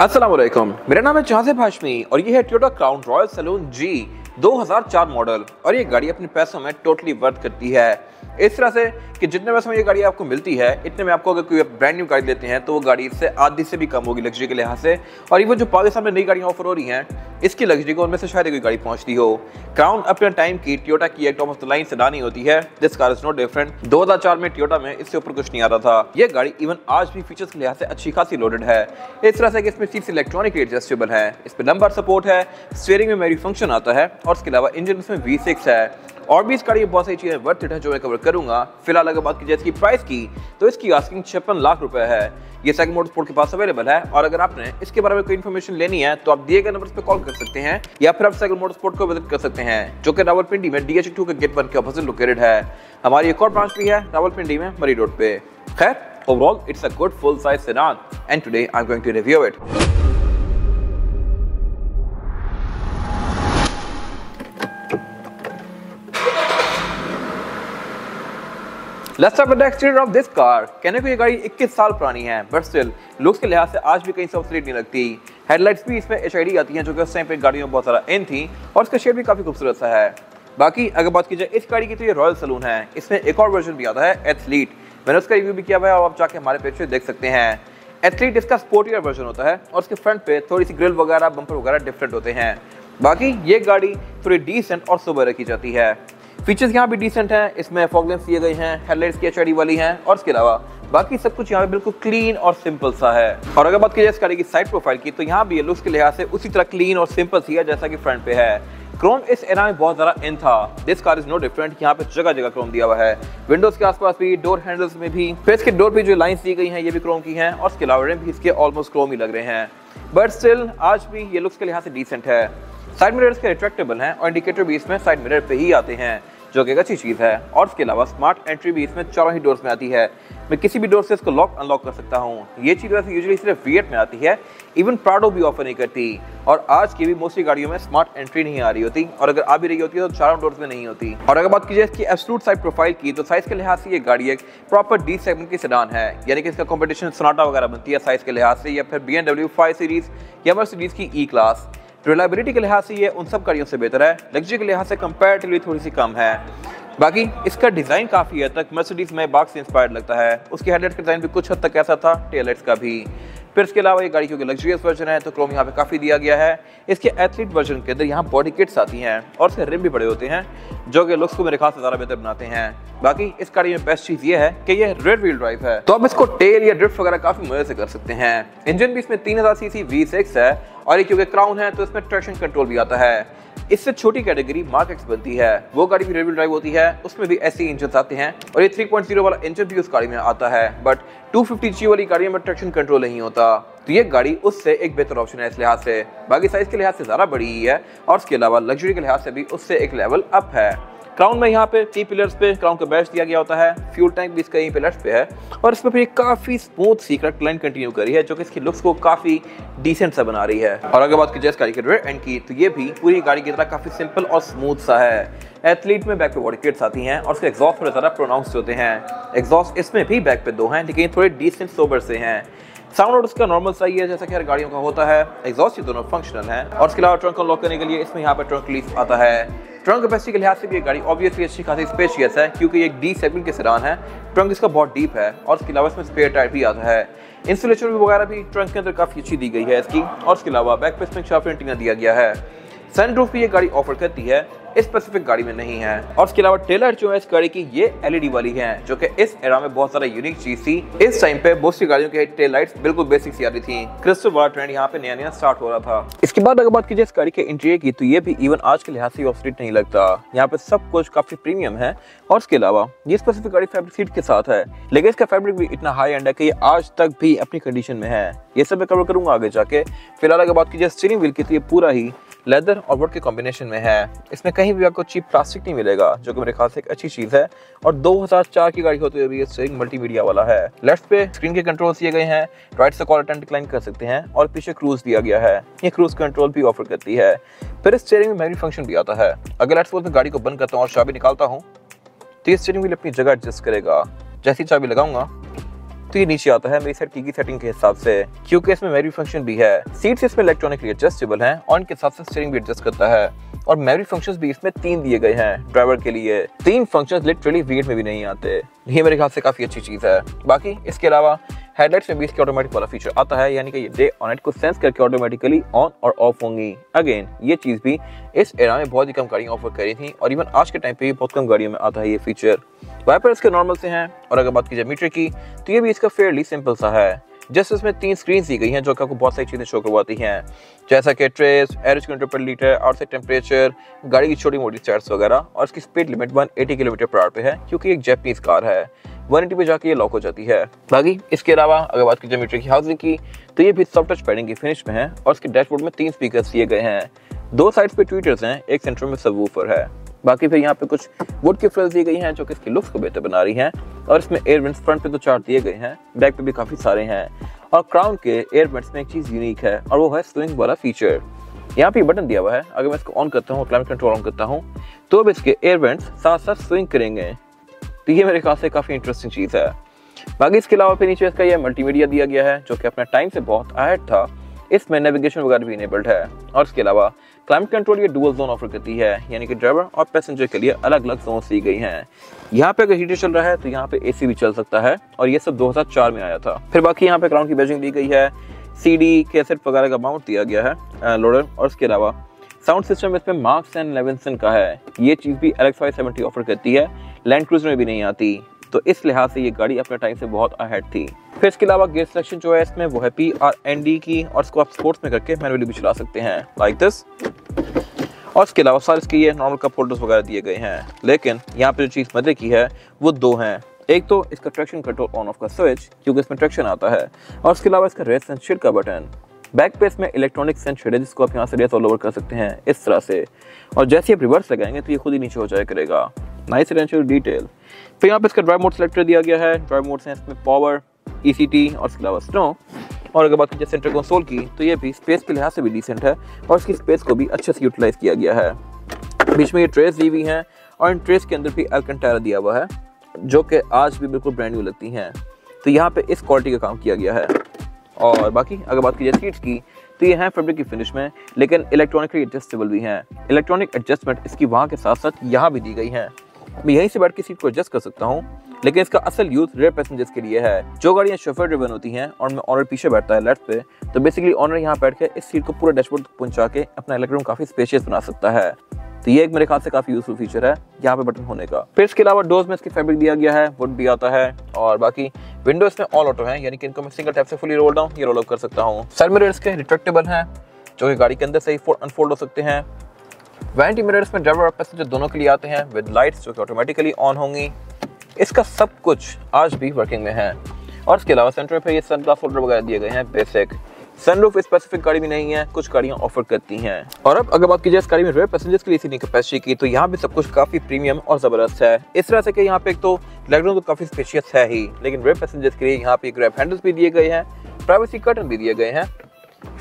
अस्सलाम वालेकुम, मेरा नाम है चाहज़ेब हाशमी और ये है टोयोटा क्राउन रॉयल सैलून जी 2004 मॉडल। और ये गाड़ी अपने पैसों में टोटली वर्थ करती है, इस तरह से कि जितने पैसों में ये गाड़ी आपको मिलती है इतने में आपको अगर कोई ब्रांड न्यू गाड़ी लेते हैं तो वो गाड़ी इससे आधी से भी कम होगी लग्जरी के लिहाज से। और ये जो पाकिस्तान में नई गाड़ियाँ ऑफर हो रही हैं इसकी लग्जरी को उनमें से शायद कोई गाड़ी पहुंचती हो। क्राउन अपने टाइम की टोयोटा की एक top of the line sedan ही होती है। This car is no different. 2004 में टोयोटा में इससे ऊपर कुछ नहीं आता था। ये गाड़ी इवन आज भी फीचर्स के लिहाज से अच्छी खासी लोडेड है, इस तरह से कि इसमें सीट्स इलेक्ट्रॉनिक एडजस्टेबल है, इस पर नंबर सपोर्ट है, स्टीयरिंग में मेरी फंक्शन आता है और इसके अलावा इंजन इसमें V6 है। और भी इस गाड़ी में बहुत सारी चीजें वर्थ इट है जो मैं कवर करूंगा। फिलहाल अगर बात की जाए इसकी प्राइस की तो इसकी आस्किंग 56 लाख रुपए है। ये साइकिल मोटरस्पोर्ट के पास अवेलेबल है और अगर आपने इसके बारे में कोई इन्फॉर्मेशन लेनी है तो आप दिए गए नंबर पर कॉल कर सकते हैं या फिर आप साइकिल मोटरस्पोर्ट को विजिट कर सकते हैं जो कि रावलपिंडी में DH2 के गेट 1 के ऑपोजिट लोकेटेड है। हमारी एक और ब्रांच भी है रावलपिंडी में मरी रोड पे। खैर overall it's a good full size sedan and today I am going to review it. Let's start with the exterior of this car। कहने को ये गाड़ी 21 साल पुरानी है बट स्टिल लुक्स के लिहाज से आज भी कहीं से ऑब्सोलेट नहीं लगती। हेडलाइट्स भी इसमें HID आती हैं जो कि उस टाइम पे गाड़ियों में बहुत सारा इन थी और इसका शेड भी काफी खूबसूरत सा है। बाकी अगर बात की जाए इस गाड़ी की तो ये रॉयल सैलून है। इसमें एक और वर्जन भी आता है एथलीट। मैंने उसका रिव्यू भी किया हुआ है और आप जाके हमारे पेज पे देख सकते हैं। एथलीट इसका स्पोर्टियर वर्जन होता है और उसके फ्रंट पे थोड़ी सी ग्रिल वगैरह बम्पर वगैरह डिफरेंट होते हैं। बाकी ये गाड़ी थोड़ी डिसेंट और सोबर रखी जाती है। फीचर्स यहाँ भी डिसेंट हैं, इसमें फॉग लैंप्स दिए गए हैं, हेडलाइट्स की HID वाली हैं और इसके अलावा बाकी सब कुछ यहाँ पे बिल्कुल क्लीन और सिंपल सा है। और अगर बात की जाए इस गाड़ी की साइड प्रोफाइल की तो यहाँ भी ये लुक्स के लिहाज से उसी तरह क्लीन और सिंपल सी है जैसा कि फ्रंट पे है। क्रोम इस एरा में बहुत ज़्यादा इन था। This car is no different. यहाँ पे जगह जगह क्रोम दिया हुआ है, विंडोज के आसपास भी, डोर हैंडल्स में भी, फेस के डोर पे जो लाइंस दी गई हैं ये भी क्रोम की हैं और इसके अलावा रिम भी इसके ऑलमोस्ट क्रोम ही लग रहे हैं। बट स्टिल आज भी ये लुक्स के लिहाज से डिसेंट है। साइड मिरर्स के रिट्रैक्टेबल हैं और इंडिकेटर भी इसमें साइड मिरर पे ही आते हैं जो कि एक अच्छी चीज़ है। और इसके अलावा स्मार्ट एंट्री भी इसमें चारों ही डोर्स में आती है। मैं किसी भी डोर से इसको लॉक अनलॉक कर सकता हूँ। ये चीज़ वैसे यूजुअली सिर्फ V8 में आती है, इवन प्राडो भी ऑफर नहीं करती। और आज की भी मोस्टली गाड़ियों में स्मार्ट एंट्री नहीं आ रही होती और अगर आ भी रही होती है तो चारों डोर्स में नहीं होती। और अगर बात की जाए इसकी एब्सोल्यूट साइड प्रोफाइल की तो साइज के लिहाज से ये गाड़ी एक प्रॉपर D सेगमेंट की सेडान है, यानी कि इसका कॉम्पिटिशन सोनाटा वगैरह बनती है साइज के लिहाज से या फिर BMW 5 सीरीज या मर्सिडीज की E क्लास। रिलायबिलिटी के लिहाज से ये उन सब गाड़ियों से बेहतर है, लग्जरी के लिहाज से कंपैरेटिवली थोड़ी सी कम है। बाकी इसका डिज़ाइन काफ़ी हद तक मर्सिडीज में बाग से इंस्पायर्ड लगता है। उसकी हेडलाइट का डिज़ाइन भी कुछ हद तक ऐसा था, टेल लाइट्स का भी। फिर इसके अलावा ये गाड़ी क्योंकि लग्जरियस वर्जन है तो क्रोम यहाँ पे काफ़ी दिया गया है। इसके एथलीट वर्जन के अंदर यहाँ बॉडी किट्स आती हैं और इसके रिम भी बड़े होते हैं जो कि लुक्स को मेरे ख्याल से ज़्यादा बेहतर बनाते हैं। बाकी इस गाड़ी में बेस्ट चीज़ ये है कि ये रेयर व्हील ड्राइव है तो आप इसको टेल या ड्रिफ्ट वगैरह काफ़ी मजे से कर सकते हैं। इंजन भी इसमें 3000 cc V6 है और ये क्योंकि क्राउन है तो इसमें ट्रैक्शन कंट्रोल भी आता है। इससे छोटी कैटेगरी मार्क एक्स बनती है, वो गाड़ी भी रेयर व्हील ड्राइव होती है, उसमें भी ऐसे इंजन आते हैं और ये 3.0 वाला इंजन भी उस गाड़ी में आता है। बट 250G वाली गाड़ियों में ट्रैक्शन कंट्रोल नहीं होता तो ये गाड़ी उससे एक बेहतर ऑप्शन है इस लिहाज से। बाकी साइज के लिहाज से ज़्यादा बड़ी ही है और इसके अलावा लग्जरी के लिहाज से भी उससे एक लेवल अप है। क्राउन में यहाँ पे 3 पिलर्स पे क्राउन का बैच दिया गया होता है। फ्यूल टैंक भी इसका यहीं पे लेफ्ट पे है और इसमें फिर काफ़ी स्मूथ सीक्रेट लाइन कंटिन्यू करी है जो कि इसकी लुक्स को काफ़ी डिसेंट सा बना रही है। और अगर बात की जाए इस गाड़ी के रेयर एंड की तो ये भी पूरी गाड़ी की तरह काफ़ी सिंपल और स्मूथ सा है। एथलीट में बैक पे बॉडी किट्स आती हैं और उसके एग्जॉस्ट थोड़े ज़्यादा प्रोनाउंस्ड होते हैं। एग्जॉस्ट इसमें भी बैक पे 2 हैं लेकिन थोड़े डिसेंट सोबर से हैं। साउंड और उसका नॉर्मल सा ही है जैसा कि हर गाड़ियों का होता है। एग्जॉस्ट ये दोनों फंक्शनल हैं और इसके अलावा ट्रंक को लॉक करने के लिए इसमें यहाँ पर ट्रंक रिलीफ आता है। ट्रंक कैपेसिटी के लिहाज से भी ये गाड़ी ऑब्वियसली अच्छी खासी स्पेशियस है क्योंकि ये एक D सेगमेंट के सेडान है। ट्रंक इसका बहुत डीप है और इसके अलावा इसमें स्पेयर टायर भी आता है। इंसुलेशन वगैरह भी ट्रंक के अंदर काफ़ी अच्छी दी गई है इसकी और इसके अलावा बैक पे इसमें शार्प एंटीना दिया गया है। सनरूफ भी ये गाड़ी ऑफर करती है, इस स्पेसिफिक गाड़ी में नहीं है। और इसके अलावा टेल लाइट जो है इस गाड़ी की ये LED वाली है जो कि इस एरा में बहुत सारा यूनिक चीज थी। इस टाइम पे बहुत सी गाड़ियों की टेल लाइट्स बिल्कुल बेसिक सी आ रही थी। क्रिस्टल वाला ट्रेंड यहाँ पे नया नया स्टार्ट हो रहा था। इसके बाद अगर बात की जाए इस गाड़ी के इंटीरियर की तो ये भी इवन आज के लिहाज से ऑब्सोलेट नहीं लगता। यहाँ पे सब कुछ काफी प्रीमियम है और इसके अलावा ये स्पेसिफिक गाड़ी फैब्रिक सीट के साथ है लेकिन इसका फैब्रिक भी इतना हाई एंड है कि ये आज तक भी अपनी कंडीशन में है। ये सब मैं कवर करूंगा आगे जाके। फिलहाल अगर बात की जाए स्टीयरिंग व्हील की तो ये पूरा ही लेदर और वुड के कॉम्बिनेशन में है। इसमें कहीं भी आपको चीप प्लास्टिक नहीं मिलेगा जो कि मेरे ख्याल से एक अच्छी चीज है। और 2004 की गाड़ी होते हुए भी ये स्टीयरिंग मल्टीमीडिया वाला है। लेफ्ट पे स्क्रीन के कंट्रोल्स दिए गए हैं, राइट से कॉलर टर्न डिक्लाइन कर सकते हैं और पीछे क्रूज दिया गया है। ये क्रूज कंट्रोल भी ऑफर करती है। फिर स्टीयरिंग में मैनुअल फंक्शन भी आता है। अगर लेट्स सपोज मैं गाड़ी को बंद करता हूँ और चाबी निकालता हूँ तो ये स्टीयरिंग व्हील अपनी जगह एडजस्ट करेगा। जैसी चाबी लगाऊंगा तो ये नीचे आता है मेरी साइड की सेटिंग के हिसाब से, क्योंकि इसमें मेमोरी फंक्शन भी है। सीट्स इसमें इलेक्ट्रॉनिकली एडजस्टेबल हैं और इनके साथ साथ स्टीयरिंग भी एडजस्ट करता है और मेमोरी फंक्शंस भी इसमें 3 दिए गए हैं ड्राइवर के लिए। 3 फंक्शंस लिटरली वीट में भी नहीं आते, ये मेरे ख्याल से काफी अच्छी चीज है। बाकी इसके अलावा हेडलाइट्स में भी इसके ऑटोमेटिक वाला फीचर आता है, यानी कि ये डे और नाइट को सेंस करके ऑटोमेटिकली ऑन और ऑफ होंगी। अगेन ये चीज भी इस एरा में बहुत ही कम गाड़ियां ऑफर करी थी और इवन आज के टाइम पे बहुत कम गाड़ियों में आता है ये फीचर। वाइपर इसके नॉर्मल से हैं और अगर बात की जाए मीटर की तो ये भी इसका फेयरली सिंपल सा है। जस्ट इसमें 3 स्क्रीन दी गई हैं जो कि आपको बहुत सारी चीजें शो करवाती हैं, जैसा कि ट्रेस, एवरेज किलोमीटर पर लीटर, आउटसाइड टेम्परेचर, गाड़ी की छोटी मोटी स्टैट्स वगैरह। और इसकी speed limit 180 kilometre per hour पे है क्योंकि एक जैपनीज कार है। 180 पे जाके ये लॉक हो जाती है। बाकी इसके अलावा अगर बात की जाए मीटर की हाउसिंग की तो ये भी सॉफ्ट टच पैडिंग की फिनिश में है और इसके डैशबोर्ड में 3 स्पीकर्स दिए गए हैं, 2 साइड्स पे ट्वीटर्स हैं, एक सेंटर में सबवूफर है। बाकी फिर यहाँ पे कुछ वुड की फ्रिल्स दी गई हैं जो कि इसके लुक्स को बेहतर बना रही हैं और इसमें एयर वेंट्स फ्रंट पे तो 4 दिए गए हैं, बैक पे भी काफी सारे हैं। और क्राउन के एयर वेंट्स में एक चीज यूनिक है और वो है स्विंग वाला फीचर। यहाँ पे बटन दिया हुआ है, अगर मैं इसको ऑन करता हूँ, क्लाइमेट कंट्रोल ऑन करता हूँ तो अब इसके एयर वेंट्स साथ साथ स्विंग करेंगे। तो ये मेरे ख्याल से काफी इंटरेस्टिंग चीज है। बाकी इसके अलावा फिर नीचे इसका ये मल्टीमीडिया दिया गया है जो कि अपने टाइम से बहुत अहेड था। इसमें नेविगेशन वगैरह भी इनेबल्ड है और इसके अलावा क्लाइमेट कंट्रोल ये डुअल जोन ऑफर करती है, यानी कि ड्राइवर और पैसेंजर के लिए अलग अलग जोन दी गई हैं। यहाँ पे अगर हीटर चल रहा है तो यहाँ पे एसी भी चल सकता है और ये सब 2004 में आया था। फिर बाकी यहाँ पे क्राउन की बैजिंग दी गई है, सीडी कैसेट वगैरह का माउंट दिया गया है लोडर और इसके अलावा साउंड सिस्टम इसमें मार्क्स एंड लेविंसन का है। ये चीज भी LX570 ऑफर करती है, लैंड क्रूजर में भी नहीं आती, तो इस लिहाज से ये गाड़ी अपने टाइम से बहुत अहेड थी। फिर इसके अलावा गियर सिलेक्शन जो है इसमें वो है PRND की और इसको आप स्पोर्ट्स में करके मैनुअली भी चला सकते हैं लाइक दिस। और इसके अलावा सारे इसके ये नॉर्मल कप होल्डर्स वगैरह दिए गए हैं, लेकिन यहाँ पे जो चीज़ मजे की है वो 2 हैं। एक तो इसका ट्रैक्शन कंट्रोल ऑन ऑफ का स्विच क्योंकि इसमें ट्रैक्शन आता है और इसके अलावा इसका रेस एंड शिट का बटन। बैक पे इसमें इलेक्ट्रॉनिक सेंसर है जिसको आप यहाँ से रेस ऑल ओवर कर सकते हैं इस तरह से, और जैसे आप रिवर्स लगाएंगे तो ये खुद ही नीचे हो जाया करेगा। Nice attention detail. फिर यहाँ पे इसका ड्राइव मोड सेलेक्टर दिया गया है, ड्राइव मोड है इसमें पावर, ECT और इसके अलावा स्नो। और अगर बात की सेंटर कंसोल की तो ये भी स्पेस के लिहाज से भी डिसेंट है और इसकी स्पेस को भी अच्छे से यूटिलाइज किया गया है। बीच में ये ट्रेस दी हुई हैं और इन ट्रेस के अंदर भी अल्कंटारा दिया हुआ है जो कि आज भी बिल्कुल ब्रांड न्यू लगती हैं, तो यहाँ पे इस क्वालिटी का काम किया गया है। और बाकी अगर बात की जाए सीट्स की तो ये हैं फैब्रिक की फिनिश में, लेकिन इलेक्ट्रॉनिकली एडजस्टेबल भी हैं। इलेक्ट्रॉनिक एडजस्टमेंट इसकी वहाँ के साथ साथ यहाँ भी दी गई हैं। मैं यहीं से बैठ के सीट को एडजस्ट कर सकता हूँ, लेकिन इसका असल यूज रेयर पैसेंजर्स के लिए है। जो गाड़ियाँ शोफर ड्रिवन होती हैं और मैं ऑनर पीछे बैठता है लेफ्ट पे, तो बेसिकली ऑनर यहाँ बैठ के इस सीट को पूरा डैशबोर्ड तक पहुंचा के अपना लेग रूम काफी स्पेशियस बना सकता है। तो ये एक मेरे ख्याल से काफी यूजफुल फीचर है यहाँ पे बटन होने का। फिर इसके अलावा डोर्स में इसकी फैब्रिक दिया गया है, वुड भी आता है। और बाकी विंडोज में ऑल ऑटो है, यानी कि इनको मैं सिंगल टैप से फुली रोल डाउन या रोल अप कर सकता हूँ। साइड मिरर्स के रिट्रैक्टेबल हैं जो कि गाड़ी के अंदर से ही अनफोल्ड हो सकते हैं। वैनिटी मिरर्स में ड्राइवर और पैसेंजर दोनों के लिए आते हैं विद लाइट्स जो कि ऑटोमेटिकली ऑन होंगी। इसका सब कुछ आज भी वर्किंग में है। और इसके अलावा सेंटर पे ये सनग्लास होल्डर वगैरह दिए गए हैं बेसिक। सनरूफ स्पेसिफिक गाड़ी में नहीं है, कुछ गाड़ियां ऑफर करती हैं। और अब अगर बात की जाए इस गाड़ी में रेयर पैसेंजर्स के लिए सीटिंग कैपेसिटी की तो यहाँ भी सब कुछ काफी प्रीमियम और जबरदस्त है। इस तरह से कि यहाँ पे एक तो लेग रूम तो काफी स्पेशियस है ही, लेकिन रेयर पैसेंजर्स के लिए यहाँ पे ग्रैब हैंडल्स भी दिए गए हैं, प्राइवेसी कर्टन भी दिए गए हैं।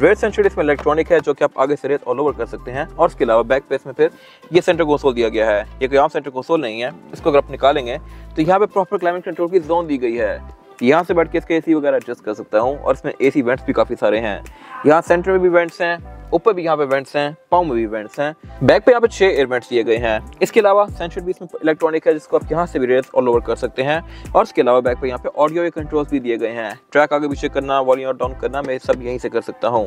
रेयर सेंसर इसमें इलेक्ट्रॉनिक है जो कि आप आगे से रेस ऑल ओवर कर सकते हैं। और इसके अलावा बैक पेस में फिर ये सेंटर कंसोल दिया गया है। ये कोई आम सेंटर कंसोल नहीं है, इसको अगर आप निकालेंगे तो यहाँ पे प्रॉपर क्लाइमेट कंट्रोल की जोन दी गई है। यहाँ से बैठ के इसके एसी वगैरह एडजस्ट कर सकता हूँ और इसमें एसी वेंट्स भी काफी सारे हैं। यहाँ सेंटर में भी वेंट्स हैं, ऊपर भी यहाँ पे वेंट्स हैं, पाँव में भी वेंट्स हैं। बैक पे यहाँ पे 6 एयर वेंट्स दिए गए हैं। इसके अलावा सेंसर भी इसमें इलेक्ट्रॉनिक है जिसको आप यहाँ से भी रेस ऑल ओवर कर सकते हैं। और इसके अलावा बैक पे यहाँ पे ऑडियो के कंट्रोल्स भी दिए गए हैं, ट्रैक आगे पीछे करना, वॉल्यूम डाउन करना, मैं सब यहीं से कर सकता हूँ।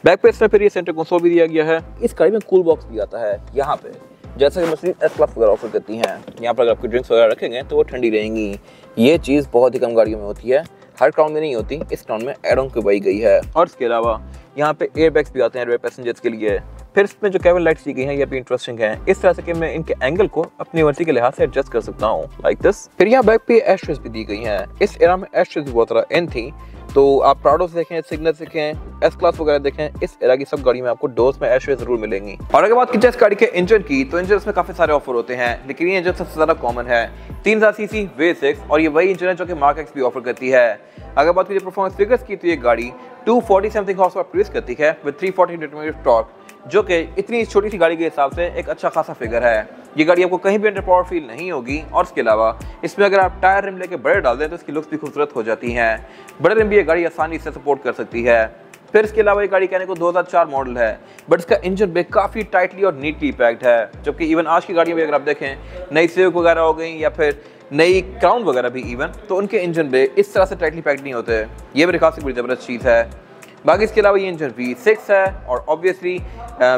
बैक पे इसमें फिर ये सेंटर कंसोल भी दिया गया है। इस गाड़ी में कूल बॉक्स भी आता है यहाँ पे, जैसे कि मर्सिडीज एस क्लास वगैरह ऑफर करती हैं। यहाँ पर अगर आपकी ड्रिंक्स वगैरह रखेंगे तो वो ठंडी रहेंगी। ये चीज़ बहुत ही कम गाड़ियों में होती है, हर क्राउन में नहीं होती, इस क्राउन में एड ऑन करवाई गई है। और इसके अलावा यहाँ पे एयर बैग्स भी आते हैं रेयर पैसेंजर्स के लिए। फिर इसमें जो केबल लाइट्स दी गई हैं ये भी इंटरेस्टिंग है, इस तरह से कि मैं इनके एंगल को अपनी मर्जी के लिहाज से एडजस्ट कर सकता हूँ लाइक दिस। फिर यहाँ बैक पे एस्ट्रेस भी दी गई हैं। इस एरा में एस्ट्रेस भी बहुत तरह इन थी, तो आप प्राडो से देखें, सिग्नल से देखें, एस क्लास वगैरह देखें, इस एरा की सब गाड़ी में आपको डोर्स में एस्ट्रेस जरूर मिलेंगी। और अगर बात की जाए इस गाड़ी के इंजन की तो इंजन में काफी सारे ऑफर होते हैं, लेकिन ये इंजन सबसे ज्यादा कॉमन है 3000 सीसी V6 और ये वही इंजन है जो कि मार्क एक्स भी ऑफर करती है। अगर बात की परफॉर्मेंस फिगर्स की तो ये गाड़ी 240 समथिंग हॉर्स पावर प्रोड्यूस करती है विद 340 न्यूटन मीटर टॉर्क, जो कि इतनी छोटी सी गाड़ी के हिसाब से एक अच्छा खासा फिगर है। ये गाड़ी आपको कहीं भी अंडर पावर फील नहीं होगी। और इसके अलावा इसमें अगर आप टायर रिम लेके बड़े डाल दें तो इसकी लुक्स भी खूबसूरत हो जाती हैं। बड़े रिम भी ये गाड़ी आसानी से सपोर्ट कर सकती है। फिर इसके अलावा ये गाड़ी कहने को 2004 मॉडल है, बट इसका इंजन ब्रेक काफ़ी टाइटली और नीटली पैक्ड है। जबकि इवन आज की गाड़ियों में अगर आप देखें, नई सिविक वगैरह हो गई या फिर नई क्राउन वगैरह भी इवन, तो उनके इंजन ब्रेक इस तरह से टाइटली पैक्ड नहीं होते। ये मेरे ख्याल से बड़ी ज़बरदस्त चीज़ है। बाकी इसके अलावा ये इंजन V6 है और ऑब्वियसली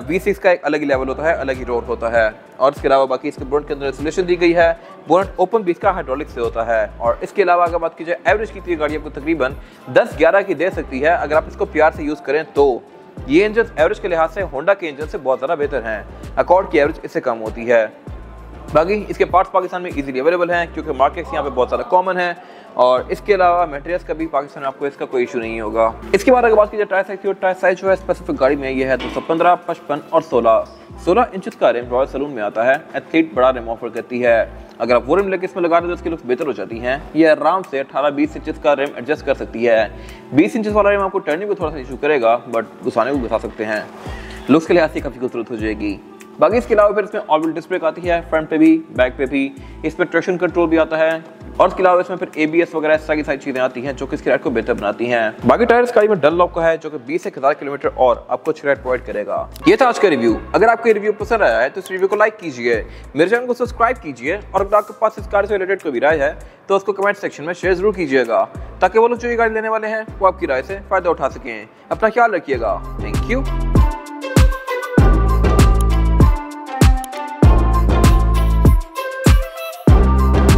V6 का एक अलग ही लेवल होता है, अलग ही रोड होता है। और इसके अलावा बाकी इसके बोनट के अंदर इंसुलेशन दी गई है। बोनट ओपन भी इसका हाइड्रोलिक से होता है। और इसके अलावा अगर बात की जाए एवरेज की, तो ये गाड़ी आपको तकरीबन 10-11 की दे सकती है अगर आप इसको प्यार से यूज़ करें तो। ये इंजन एवरेज के लिहाज से होंडा के इंजन से बहुत ज़्यादा बेहतर हैं। अकॉर्ड की एवरेज इससे कम होती है। बाकी इसके पार्ट्स पाकिस्तान में इजीली अवेलेबल हैं क्योंकि मार्केट्स यहाँ पे बहुत ज़्यादा कॉमन है। और इसके अलावा मटेरियल्स का भी पाकिस्तान में आपको इसका कोई इशू नहीं होगा। इसके बाद अगर बात की जाए टायर साइज की, टायर साइज जो है स्पेसिफिक गाड़ी में ये है 215, 55 और 16 इंच का रिम रॉयल सैलून में आता है। एथलीट बड़ा रिम ऑफर करती है। अगर आप वो रिम लेके इसमें लगा दें तो इसकी लुक्स बेहतर हो जाती हैं। ये आराम से 18-20 इंच का रिम एडजस्ट कर सकती है। 20 इंच वाला रिम आपको टर्निंग को थोड़ा सा इशू करेगा, बट घुसाने को घुसा सकते हैं। लुक्स के लिहाज से काफ़ी खूबसूरत हो जाएगी। बाकी इसके अलावा फिर इसमें ऑल व्हील डिस्क ब्रेक आती है, फ्रंट पे भी बैक पे भी। इसमें ट्रैक्शन कंट्रोल भी आता है। और इसके अलावा इसमें फिर ABS वगैरह इस तरह की सारी चीज़ें आती हैं जो कि इसकी राइड को बेहतर बनाती हैं। बाकी टायर इस गाड़ी में डनलॉप का है जो कि 20 से 1000 किलोमीटर और आपको अच्छी राइड प्रोवाइड करेगा। ये था आज का रिव्यू। अगर आपको ये रिव्यू पसंद आया है तो इस रिव्यू को लाइक कीजिए, मेरे चैनल को सब्सक्राइब कीजिए और अगर आपके पास इस कार से रिलेटेड कोई भी राय है तो उसको कमेंट सेक्शन में शेयर जरूर कीजिएगा ताकि वो लोग जो ये गाड़ी लेने वाले हैं वो आपकी राय से फायदा उठा सकें। अपना ख्याल रखिएगा। Thank you.